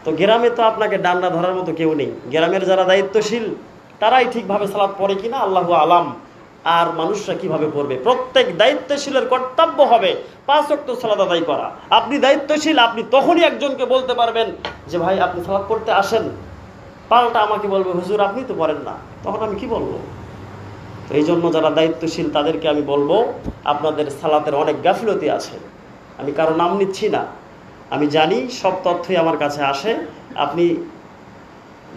তো গ্রামে তো আপনাকে ডান্ডা ধরার মতো কেউ নেই। গ্রামের যারা দায়িত্বশীল তারাই ঠিকভাবে সালাত পড়ে কিনা আল্লাহু আলাম, আর মানুষরা কিভাবে পড়বে। প্রত্যেক দায়িত্বশীলের কর্তব্য হবে 5 ওয়াক্ত সালাত আদায় করা। আপনি দায়িত্বশীল, আপনি তখনই একজনকে বলতে পারবেন যে ভাই আপনি সালাত পড়তে আসেন, পাল্টা আমাকে বলবে হুজুর আপনি তো পড়েন না, তখন আমি কি বলবো? তো এই জন্য যারা দায়িত্বশীল তাদেরকে আমি বলবো, আপনাদের সালাতের অনেক গাফিলতি আছে। আমি কারো নাম নিচ্ছি না, আমি জানি সব তথ্যই আমার কাছে আসে। আপনি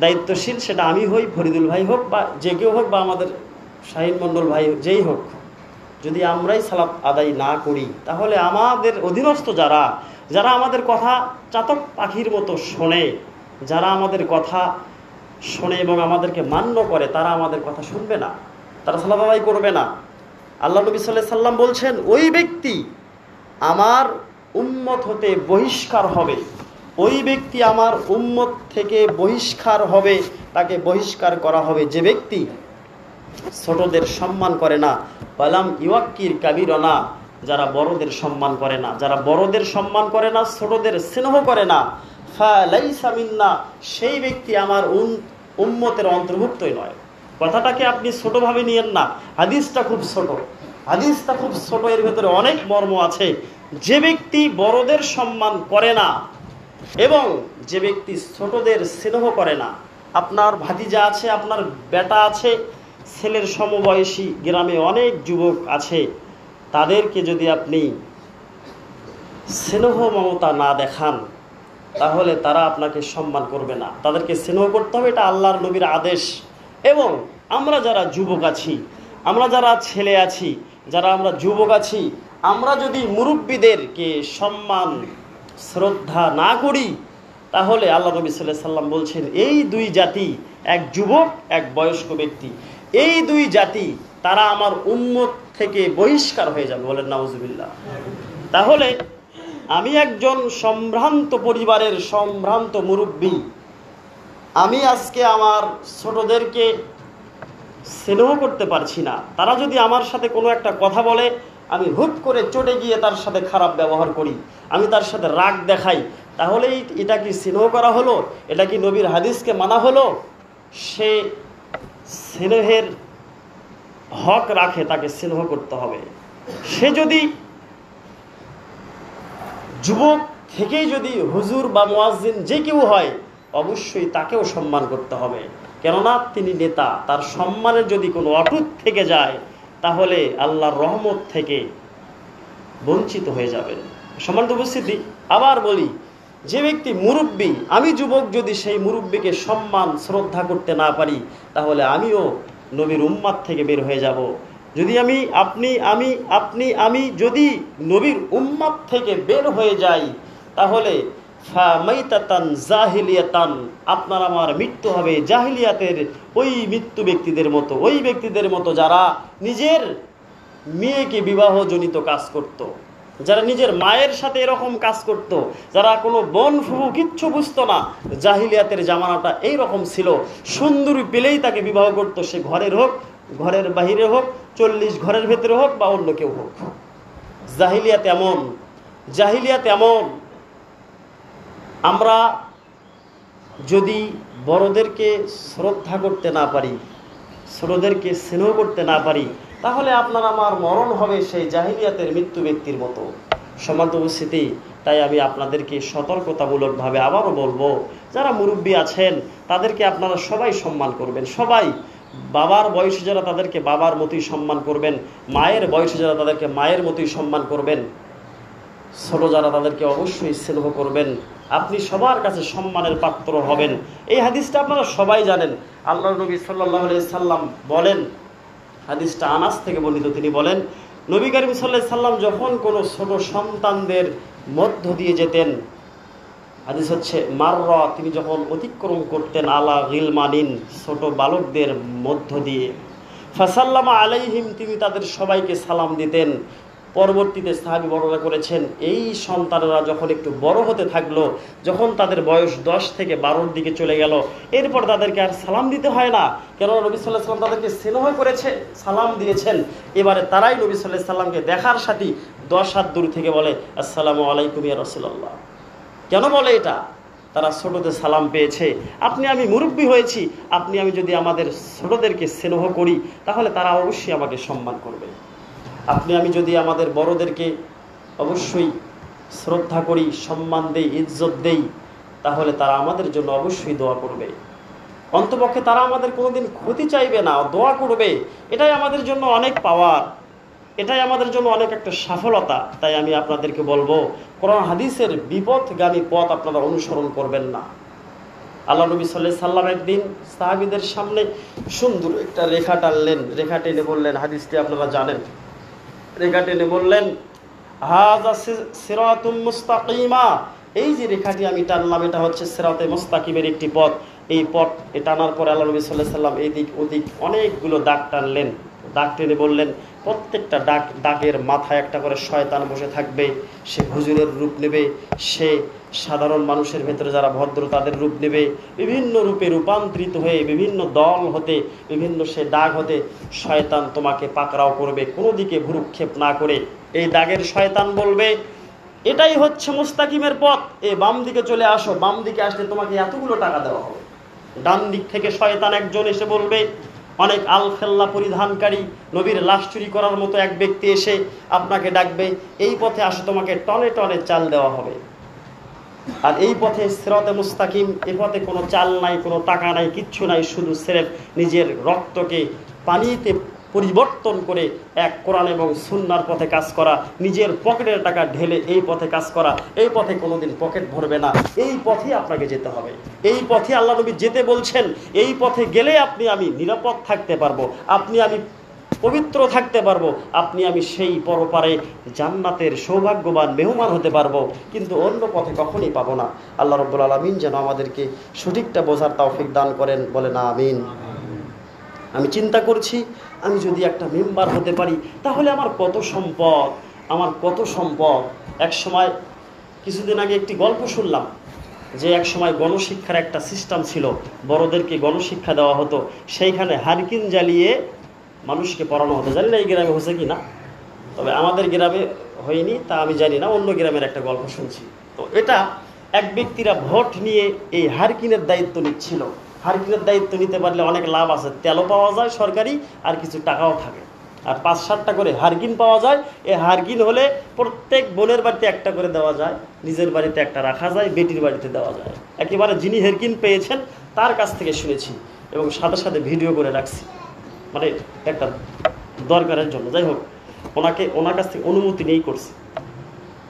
দায়িত্বশীল, সেটা আমি হই, ফরিদুল ভাই হোক, বা যে কেউ হোক, বা আমাদের শাহিন মণ্ডল ভাই যেই হোক, যদি আমরাই সালাত আদায় না করি, তাহলে আমাদের অধীনস্থ যারা যারা আমাদের কথা চাতক পাখির মতো শোনে, যারা আমাদের কথা শোনে এবং আমাদেরকে মান্য করে, তারা আমাদের কথা শুনবে না, তারা সালাত আদায় করবে না। আল্লাহ নবী সাল্লাল্লাহু আলাইহি সাল্লাম বলছেন, ওই ব্যক্তি আমার উম্মত হতে বহিষ্কার হবে, ওই ব্যক্তি আমার উম্মত থেকে বহিষ্কার হবে, তাকে বহিষ্কার করা হবে যে ব্যক্তি ছোটদের সম্মান করে না, ওয়ালাম ইউয়াক্কির কাবীরানা, যারা বড়দের সম্মান করে না, যারা বড়দের সম্মান করে না, ছোটদের স্নেহ করে না, ফালাইসা মিন্না, সেই ব্যক্তি আমার উম্মতের অন্তর্ভুক্তই নয়। কথাটাকে আপনি ছোটভাবে নিয়েন না, হাদিসটা খুব ছোট, হাদিসটা খুব ছোট, এর ভেতরে অনেক মর্ম আছে। যে ব্যক্তি বড়দের সম্মান করে না এবং যে ব্যক্তি ছোটদের স্নেহ করে না, আপনার ভাতিজা আছে, আপনার বেটা আছে, ছেলের সমবয়সী গ্রামে অনেক যুবক আছে, তাদেরকে যদি আপনি স্নেহ মমতা না দেখান, তাহলে তারা আপনাকে সম্মান করবে না। তাদেরকে স্নেহ করতে হবে, এটা আল্লাহর নবীর আদেশ। এবং আমরা যারা যুবক আছি, আমরা যারা ছেলে আছি, যারা আমরা যুবক আছি, আমরা যদি মুরব্বীদেরকে সম্মান শ্রদ্ধা না করি, তাহলে আল্লাহ নবী সাল্লাল্লাহু আলাইহি সাল্লাম বলছেন, এই দুই জাতি, এক যুবক এক বয়স্ক ব্যক্তি, এই দুই জাতি তারা আমার উম্মত থেকে বহিষ্কার হয়ে যাবে, বলেন নাউজুবিল্লাহ। তাহলে আমি একজন সম্ভ্রান্ত পরিবারের সম্ভ্রান্ত মুরব্বী, আমি আজকে আমার ছোটদেরকে স্নেহ করতে পারছি না, তারা যদি আমার সাথে কোনো একটা কথা বলে, আমি হুট করে চটে গিয়ে তার সাথে খারাপ ব্যবহার করি, আমি তার সাথে রাগ দেখাই, তাহলে এটা কি স্নেহ করা হলো? এটা কি নবীর হাদিসকে মানা হলো? সে স্নেহের হক রাখে, তাকে স্নেহ করতে হবে। সে যদি যুবক থেকেই যদি হুজুর বা মুয়াজ্জিন যে কেউ হয়, অবশ্যই তাকেও সম্মান করতে হবে, কেননা তিনি নেতা। তার সম্মানের যদি কোনো অটুট থেকে যায়, তাহলে আল্লাহর রহমত থেকে বঞ্চিত হয়ে যাবেন। সম্মানিত উপস্থিতি, আবার বলি, যে ব্যক্তি মুরব্বী, আমি যুবক, যদি সেই মুরব্বীকে সম্মান শ্রদ্ধা করতে না পারি, তাহলে আমিও নবীর উম্মাত থেকে বের হয়ে যাব। যদি আমি যদি নবীর উম্মাত থেকে বের হয়ে যাই, তাহলে ফামাইতাতান জাহিলিয়াতান, আপনার আমার মৃত্যু হবে জাহিলিয়াতের ওই মৃত্যু ব্যক্তিদের মতো, ওই ব্যক্তিদের মতো যারা নিজের মেয়েকে বিবাহজনিত কাজ করত, যারা নিজের মায়ের সাথে এরকম কাজ করত, যারা কোনো বোন ফুফু কিচ্ছু বুঝতো না। জাহিলিয়াতের জামানাটা এইরকম ছিল, সুন্দরী পেলেই তাকে বিবাহ করত, সে ঘরের হোক, ঘরের বাহিরে হোক, 40 ঘরের ভেতরে হোক, বা অন্য কেউ হোক। জাহিলিয়াত এমন। জাহিলিয়াত এমন, আমরা যদি বড়দেরকে শ্রদ্ধা করতে না পারি, ছোটদেরকে স্নেহ করতে না পারি, তাহলে আপনার আমার মরণ হবে সেই জাহিলিয়াতের মৃত্যু ব্যক্তির মতো। সম্মানিত উপস্থিতি, তাই আমি আপনাদেরকে সতর্কতামূলকভাবে আবারও বলবো, যারা মুরব্বী আছেন তাদেরকে আপনারা সবাই সম্মান করবেন। সবাই বাবার বয়সে যারা তাদেরকে বাবার মতোই সম্মান করবেন, মায়ের বয়সে যারা তাদেরকে মায়ের মতোই সম্মান করবেন, ছোট যারা তাদেরকে অবশ্যই স্নেহ করবেন। আপনি সবার কাছে সম্মানের পাত্র হবেন। এই হাদিসটা আপনারা সবাই জানেন। আল্লাহর নবী সাল্লাল্লাহু আলাইহি সাল্লাম বলেন, হাদিসটা আনাস থেকে বর্ণিত, তিনি বলেন, নবী করিম সাল্লাল্লাহু আলাইহি সাল্লাম যখন কোনো ছোট সন্তানদের মধ্য দিয়ে যেতেন, হাদিস হচ্ছে মাররা, তিনি যখন অতিক্রম করতেন আলা গিলমানিন, ছোট বালকদের মধ্য দিয়ে, ফাসাল্লামা আলাইহিম, তিনি তাদের সবাইকে সালাম দিতেন। পরবর্তীতে সাহাবী বর্ণনা করেছেন, এই সন্তানেরা যখন একটু বড় হতে থাকলো, যখন তাদের বয়স 10 থেকে 12-র দিকে চলে গেল, এরপর তাদেরকে আর সালাম দিতে হয় না, কেননা নবী সাল্লাল্লাহু আলাইহি সাল্লাম তাদেরকে স্নেহ করেছে, সালাম দিয়েছেন। এবারে তারাই নবী সাল্লাল্লাহু আলাইহি সাল্লামকে দেখার সাথে 10 হাত দূর থেকে বলে, আসসালামু আলাইকুম ইয়া রাসূলুল্লাহ। কেন বলে এটা? তারা ছোটদের সালাম পেয়েছে। আপনি আমি মুরব্বী হয়েছি, আপনি আমি যদি আমাদের ছোটদেরকে স্নেহ করি, তাহলে তারা অবশ্যই আমাকে সম্মান করবে। আপনি আমি যদি আমাদের বড়দেরকে অবশ্যই শ্রদ্ধা করি, সম্মান দেই, ইজ্জত দেই, তাহলে তারা আমাদের জন্য অবশ্যই দোয়া করবে। অন্তপক্ষে তারা আমাদের কোনোদিন ক্ষতি চাইবে না, দোয়া করবে। এটাই আমাদের জন্য অনেক পাওয়ার, এটাই আমাদের জন্য অনেক একটা সফলতা। তাই আমি আপনাদেরকে বলবো, কোরআন হাদিসের বিপথগামী পথ আপনারা অনুসরণ করবেন না। আল্লাহ নবী সাল্লাল্লাহু আলাইহি সাল্লাম একদিন সাহাবীদের সামনে সুন্দর একটা রেখা টানলেন, রেখা টেনে বললেন, হাদিসটি আপনারা জানেন, রেখা টেনে বললেন, হাযা সিরাতুম মুস্তাকিমা, এই যে রেখাটি আমি টানলাম এটা হচ্ছে সিরাতে মুস্তাকিমের একটি পথ। এই পথ টানার পরে আল্লাহ নবী সাল্লাল্লাহু আলাইহি সাল্লাম এদিক ওদিক অনেকগুলো দাগ টানলেন। দাগ টেনে বললেন, প্রত্যেকটা দাগের মাথায় একটা করে শয়তান বসে থাকবে। সে হুজুরের রূপ নেবে, সে সাধারণ মানুষের ভেতরে যারা ভদ্র তাদের রূপ নেবে, বিভিন্ন রূপে রূপান্তরিত হয়ে বিভিন্ন দল হতে, বিভিন্ন সে দাগ হতে শয়তান তোমাকে পাকড়াও করবে, কোনো দিকে ভ্রুক্ষেপ না করে। এই দাগের শয়তান বলবে, এটাই হচ্ছে মুস্তাকিমের পথ, বাম দিকে চলে আসো, বাম দিকে আসলে তোমাকে এতগুলো টাকা দেওয়া হবে। ডান দিক থেকে শয়তান একজন এসে বলবে, অনেক আলফেল্লা পরিধানকারী, নবীর লাশ চুরি করার মতো এক ব্যক্তি এসে আপনাকে ডাকবে, এই পথে আসো, তোমাকে টনে টনে চাল দেওয়া হবে। আর এই পথে সিরাতে মুস্তাকিম, এ পথে কোনো চাল নাই, কোনো টাকা নাই, কিচ্ছু নাই, শুধু স্রেফ নিজের রক্তকে পানিতে পরিবর্তন করে এক কোরআন এবং সুন্নাহর পথে কাজ করা, নিজের পকেটের টাকা ঢেলে এই পথে কাজ করা। এই পথে কোনোদিন পকেট ভরবে না, এই পথে আপনাকে যেতে হবে। এই পথে আল্লাহ নবী যেতে বলছেন, এই পথে গেলে আপনি আমি নিরাপদ থাকতে পারবো, আপনি আমি পবিত্র থাকতে পারবো, আপনি আমি সেই পরপারে জান্নাতের সৌভাগ্যবান মেহমান হতে পারবো। কিন্তু অন্য পথে কখনই পাবো না। আল্লাহ রাব্বুল আলামিন যেন আমাদেরকে সঠিকটা বোঝার তৌফিক দান করেন, বলেন আমিন। আমি চিন্তা করছি, আমি যদি একটা মেম্বার হতে পারি তাহলে আমার কত সম্পদ, আমার কত সম্পদ। এক সময় কিছুদিন আগে একটি গল্প শুনলাম যে এক সময় গণশিক্ষার একটা সিস্টেম ছিল, বড়দেরকে গণশিক্ষা দেওয়া হতো, সেইখানে হারকিন জ্বালিয়ে মানুষকে পড়ানো হতো। জানি না এই গ্রামে হয়েছে কি না, তবে আমাদের গ্রামে হয়নি, তা আমি জানি না, অন্য গ্রামের একটা গল্প শুনছি। তো এটা এক ব্যক্তিরা ভোট নিয়ে এই হারকিনের দায়িত্ব নিচ্ছিল। হারকিনের দায়িত্ব নিতে পারলে অনেক লাভ আছে, তেলও পাওয়া যায় সরকারি, আর কিছু টাকাও থাকে, আর 5-7টা করে হারকিন পাওয়া যায়। এই হারকিন হলে প্রত্যেক বোনের বাড়িতে একটা করে দেওয়া যায়, নিজের বাড়িতে একটা রাখা যায়, বেটির বাড়িতে দেওয়া যায়। একেবারে যিনি হারকিন পেয়েছেন তার কাছ থেকে শুনেছি এবং সাথে সাথে ভিডিও করে রাখছি, মানে একটা দরকারের জন্য। যাই হোক, ওনার কাছ থেকে অনুমতি নিয়েই করছি।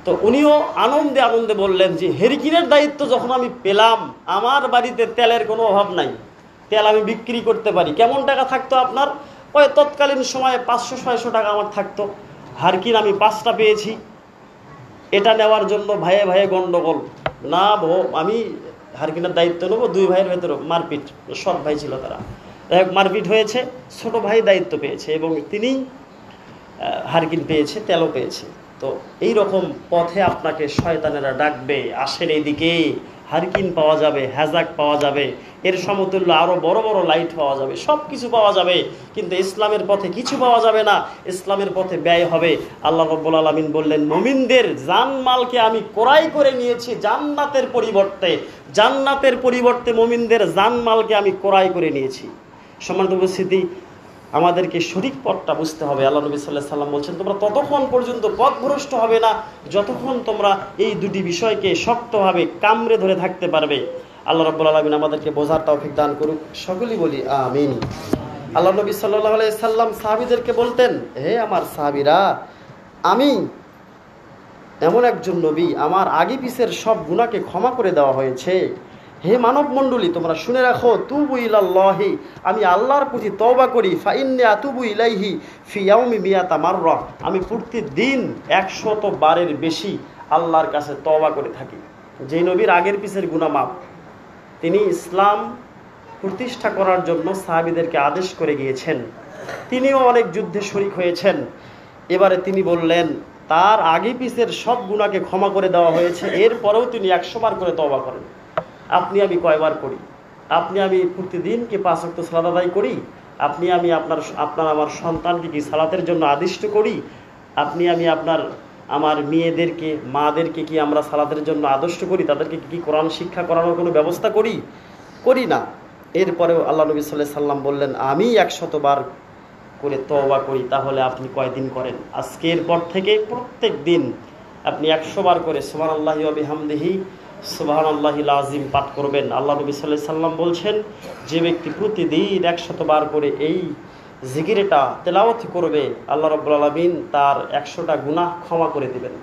তো উনিও আনন্দে আনন্দে বললেন যে হেরিকিনের দায়িত্ব যখন আমি পেলাম, আমার বাড়িতে তেলের কোনো অভাব নাই, তেল আমি বিক্রি করতে পারি। কেমন টাকা থাকতো আপনার? ওই তৎকালীন সময়ে 500-600 টাকা আমার থাকতো। হারকিন আমি 5টা পেয়েছি, এটা নেওয়ার জন্য ভাইয়ে ভাইয়ে গন্ডগোল, না আমি হারকিনের দায়িত্ব নেবো। 2 ভাইয়ের ভেতরে মারপিট, সৎ ভাই ছিল তারা, মারপিট হয়েছে, ছোট ভাই দায়িত্ব পেয়েছে এবং তিনি হারকিন পেয়েছে, তেলও পেয়েছে। তো এই রকম পথে আপনাকে শয়তানেরা ডাকবে, আসেন এইদিকে, হারিকেন পাওয়া যাবে, হ্যাজাক পাওয়া যাবে, এর সমতুল্য আরও বড় বড় লাইট পাওয়া যাবে, সব কিছু পাওয়া যাবে, কিন্তু ইসলামের পথে কিছু পাওয়া যাবে না, ইসলামের পথে ব্যয় হবে। আল্লাহ রাব্বুল আলামিন বললেন, মুমিনদের জানমালকে আমি ক্রয় করে নিয়েছি জান্নাতের পরিবর্তে, জান্নাতের পরিবর্তে মুমিনদের জানমালকে আমি ক্রয় করে নিয়েছি। সম্মানিত উপস্থিতি, আমাদেরকে সঠিক পথটা বুঝতে হবে। আল্লাহ নবী সাল্লাল্লাহু আলাইহি সাল্লাম বলছেন, তোমরা ততক্ষণ পর্যন্ত পথভ্রষ্ট হবে না যতক্ষণ তোমরা এই দুটি বিষয়কে শক্তভাবে কামড়ে ধরে থাকতে পারবে। আল্লাহ রাব্বুল আলামিন আমাদেরকে বোঝার তৌফিক দান করুক, সকলেই বলি আমিন। আল্লাহ নবী সাল্লাল্লাহু আলাইহি সাল্লাম সাহাবীদেরকে বলতেন, হে আমার সাহাবীরা, আমি এমন একজন নবী, আমার আগে পিছের সব গুনাহকে ক্ষমা করে দেওয়া হয়েছে। হে মানব মণ্ডলী, তোমরা শুনে রাখো, তুবু ইলাল্লাহি, আমি আল্লাহর প্রতি তওবা করি, ফাইন্নী আতুবু ইলাইহি ফি ইয়াউমি মিয়াতা মাররা, আমি প্রতিদিন 100 বারের বেশি আল্লাহর কাছে তওবা করে থাকি। যেই নবীর আগের পিছের গুনাহ মাফ, তিনি ইসলাম প্রতিষ্ঠা করার জন্য সাহাবীদেরকে আদেশ করে গিয়েছেন, তিনিও অনেক যুদ্ধে শরীক হয়েছেন। এবারে তিনি বললেন তার আগে পিছের সব গুনাহকে ক্ষমা করে দেওয়া হয়েছে, এরপরেও তিনি 100 বার করে তওবা করেন। আপনি আমি কয়বার করি? আপনি আমি প্রতিদিন কি 5 ওয়াক্ত সালাত আদায় করি? আপনি আমি আপনার আমার সন্তানকে কি সালাতের জন্য আদিষ্ট করি? আপনি আমি আমার মেয়েদেরকে, মাদেরকে কি আমরা সালাতের জন্য আদর্শ করি? তাদেরকে কি কোরআন শিক্ষা করানোর কোনো ব্যবস্থা করি না? এরপরেও আল্লাহ নবী সাল্লাল্লাহু আলাইহি সাল্লাম বললেন, আমি 100 বার করে তওবা করি। তাহলে আপনি কয়দিন করেন? আজকের পর থেকে প্রত্যেক দিন আপনি 100 বার করে সুবহানাল্লাহি ওয়া বিহামদিহি সুবহানাল্লাহিল আযীম পাঠ করবেন। আল্লাহ নবী সাল্লাল্লাহু আলাইহি সাল্লাম বলছেন, যে ব্যক্তি প্রতিদিন 100 বার করে এই জিকিরটা তেলাওয়াত করবে, আল্লাহ রাব্বুল আলামিন তার 100টা গুনাহ ক্ষমা করে দিবেন,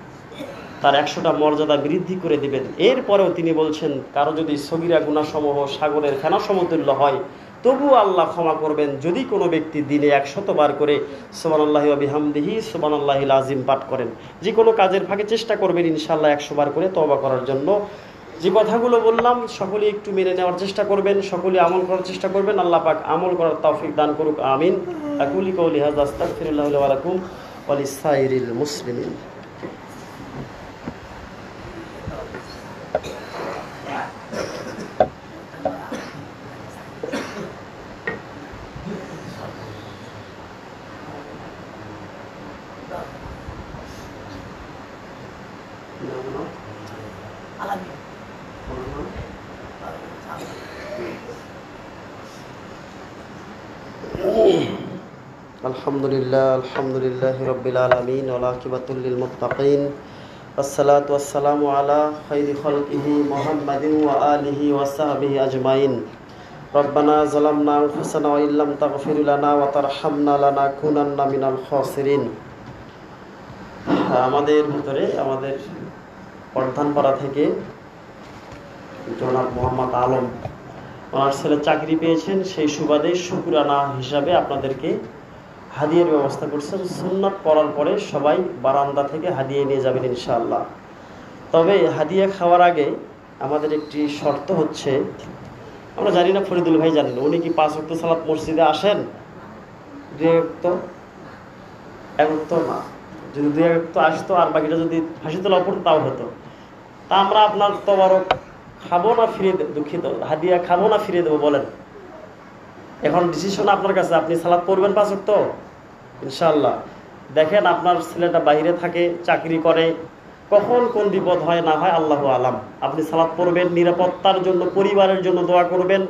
তার 100টা মর্যাদা বৃদ্ধি করে দিবেন। এরপরেও তিনি বলছেন, কারো যদি সগীরা গুনাহসমূহ সাগরের ফেনা সমতুল্য হয়, তবুও আল্লাহ ক্ষমা করবেন যদি কোনো ব্যক্তি দিনে 100 বার করে সুবহানাল্লাহি ওয়া বিহামদিহি সুবহানাল্লাহিল আযীম পাঠ করেন। যে কোনো কাজের ফাঁকে চেষ্টা করবেন ইনশাআল্লাহ 100 বার করে তওবা করার জন্য। যে কথাগুলো বললাম সকলে একটু মেনে নেওয়ার চেষ্টা করবেন, সকলে আমল করার চেষ্টা করবেন। আল্লাহ পাক আমল করার তৌফিক দান করুক, আমিন। আকুলি কওলি হাযা আস্তাগফিরুল্লাহ লি ওয়া লাকুম ওয়া লিসাইরিল মুসলিমিন। আলহামদুলিল্লাহি রাব্বিল আলামিন ওয়া আকিবাতুল লিল মুত্তাকিন, আসসালাতু ওয়াসসালামু আলা খায়রি খালকিহি মুহাম্মাদিন ওয়া আলিহি ওয়া সাহবিহি আজমাইন। রব্বানা যালামনা আনফুসানা ওয়া ইল্লাম তাগফির লানা ওয়া তারহামনা লানাকুনান্না মিনাল খাসিরিন। আমাদের ভিতরে, আমাদের প্রধানপাড়া থেকে জনাব মোহাম্মদ আলম, ওনার ছেলে চাকরি পেয়েছেন, সেই সুবাদে শুকরানা হিসাবে আপনাদেরকে হাদিয়ার ব্যবস্থা করছেন। সুন্নাত পড়ার পরে সবাই বারান্দা থেকে হাদিয়া নিয়ে যাবেন ইনশাআল্লাহ। তবে হাদিয়া খাওয়ার আগে আমাদের একটি শর্ত হচ্ছে, আমরা জানি না ফরিদুল ভাই জানেন, উনি কি 5 ওয়াক্ত সালাত মসজিদে আসেন? 2 ওয়াক্ত না, যদি 2 ওয়াক্ত আসতো আর বাকিটা যদি ফাঁসি তোলা পড়তো তাও হতো। তা আমরা আপনার তবারক খাবো না ফিরে, দুঃখিত, হাদিয়া খাবো না ফিরে দেবো বলেন? এখন ডিসিশন আপনার কাছে, আপনি সালাত পড়বেন 5 ওয়াক্ত ইনশাআল্লাহ। দেখেন আপনার ছেলেটা বাইরে থাকে, চাকরি করে, কখন কোন বিপদ হয় না হয় আল্লাহু আলাম। আপনি সালাত পড়বেন, নিরাপত্তার জন্য, পরিবারের জন্য দোয়া করবেন,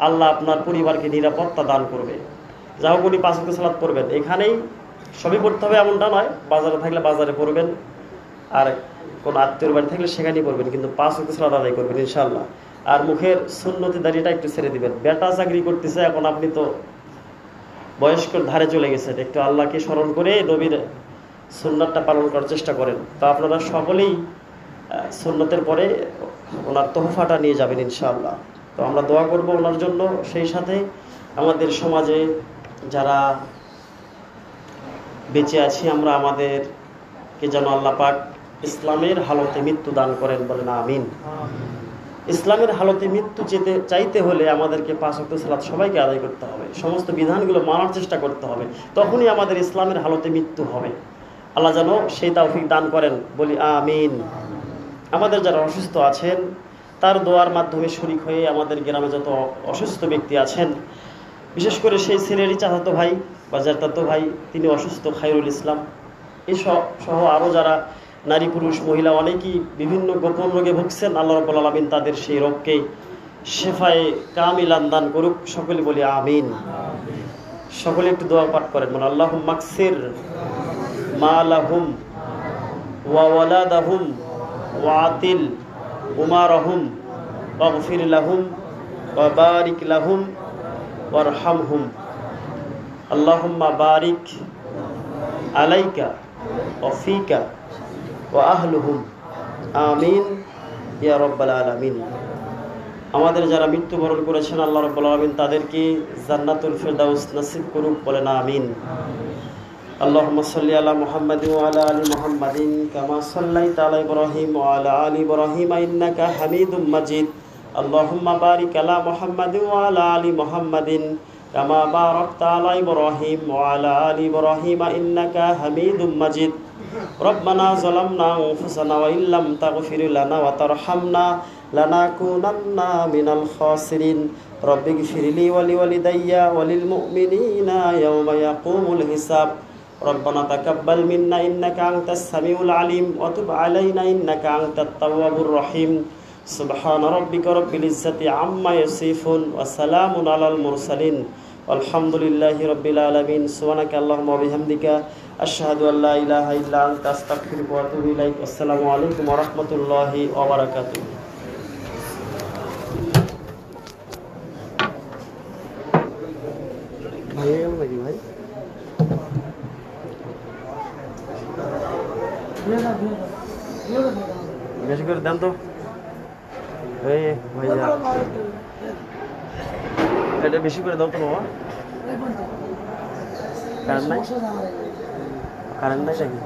আল্লাহ আপনার পরিবারকে নিরাপত্তা দান করবে। যা হোক উনি 5 ওয়াক্ত সালাত পড়বেন, এখানেই সবই পড়তে হবে এমনটা নয়, বাজারে থাকলে বাজারে পড়বেন, আর কোন আত্মীয়র বাড়ি থাকলে সেখানেই পড়বেন, কিন্তু 5 ওয়াক্ত সালাত আদায় করবেন ইনশাআল্লাহ। আর মুখের সুন্নতি দাড়িটা একটু ছেড়ে দিবেন। বেটা চাকরি করতেছে, এখন আপনি তো বয়স্কর ধারে চলে গেছেন, একটু আল্লাহকে স্মরণ করে নবীর সুন্নাতটা পালন করার চেষ্টা করেন। তো আপনারা সকলেই সুন্নতের পরে ওনার তোহফাটা নিয়ে যাবেন ইনশাআল্লাহ। তো আমরা দোয়া করব ওনার জন্য। সেই সাথে আমাদের সমাজে যারা বেঁচে আছি আমরা, আমাদেরকে যেন আল্লাহ পাক ইসলামের হালতে মৃত্যু দান করেন, বলেন আমিন। ইসলামের হালতে মৃত্যু চাইতে হলে আমাদেরকে 5 ওয়াক্ত সালাত সবাইকে আদায় করতে হবে, সমস্ত বিধানগুলো মানার চেষ্টা করতে হবে, তখনই আমাদের ইসলামের হালতে মৃত্যু হবে। আল্লাহ যেন সেই তৌফিক দান করেন, বলি আমিন। আমাদের যারা অসুস্থ আছেন তার দোয়ার মাধ্যমে শরীক হয়ে আমাদের গ্রামে যত অসুস্থ ব্যক্তি আছেন, বিশেষ করে সেই ছেলেরই চাচাতো ভাই বা জ্যাঠাতো ভাই, তিনি অসুস্থ, খায়রুল ইসলাম, এই সহ আরও যারা নারী পুরুষ মহিলা অনেকেই বিভিন্ন গোপন রোগে ভুগছেন, আল্লাহ রাব্বুল আলামিন তাদের সেই রোগকে শেফায়ে কামিলান দান করুক। সকলে বলি আমিন। সকলে একটু দোয়া পাঠ করেন, মানে আল্লাহুম্মা মাকসির মালাহুম ওয়া ওয়ালাদাহুম ওয়া আতিল উমারহুম ওয়াগফির লাহুম ওয়া বারিক লাহুম ওয়ারহামহুম। আল্লাহুম্মা বারিক আলাইকা ওয়া ফিকা ওয়া আহলুহুম আমিন ইয়া রাব্বাল আলামিন। আমাদের যারা মৃত্যুবরণ করেছেন, আল্লাহ রাব্বুল আলামিন তাদেরকে জান্নাতুল ফিরদাউস নসিব করুক, বলেন আমিন। আল্লাহুম্মা সাল্লি আলা মুহাম্মাদিন ওয়া আলা আলি মুহাম্মাদিন কামা সাল্লাইতা আলা ইব্রাহিম ওয়া আলা আলি ইব্রাহিম ইন্নাকা হামিদুম মাজিদ। আল্লাহুম্মা বারিক আলা মুহাম্মাদিন ওয়া আলা আলি মুহাম্মাদিন কামা বারাকতা আলা ইব্রাহিম ওয়া আলা আলি ইব্রাহিম ইন্নাকা হামিদুম মাজিদ। রব্বানা যালামনা আনফুসানা ওয়া ইল্লাম তাগফির লানা ওয়া তারহামনা লানাকুনান্না মিনাল খাসিরিন। রব্বিগফিরলি ওয়া লিওয়ালিদাইয়া ওয়া লিল মুমিনিনা ইয়াওমা ইয়াকুমুল হিসাব। রব্বানা তাকাব্বাল মিন্না ইন্নাকা আনতাস সামিউল আলিম ওয়া তুব আলাইনা ইন্নাকা আনতাত তাওয়াবুর রহিম। সুবহানা রাব্বিকা রাব্বিল ইজ্জাতি আম্মা ইয়াসিফুন ওয়া সালামুন আলাল মুরসালিন আলহামদুলিল্লাহি রাব্বিল আলামিন। সুবহানাকা আল্লাহুম্মা ওয়া বিহামদিকা আশহাদু আল্লা ইলাহা ইল্লা আনতা আস্তাগফিরুকা ওয়া আতুবু ইলাইক। আসসালামু আলাইকুম ওয়া রাহমাতুল্লাহি ওয়া বারাকাতুহু। ভাই নাকি ভাই বেশি করে দেন তো। এই ভাইয়া এটা বেশি করে দাও তো বাবা। কারেন্ট নাই, কারেন্ট নাই নাকি?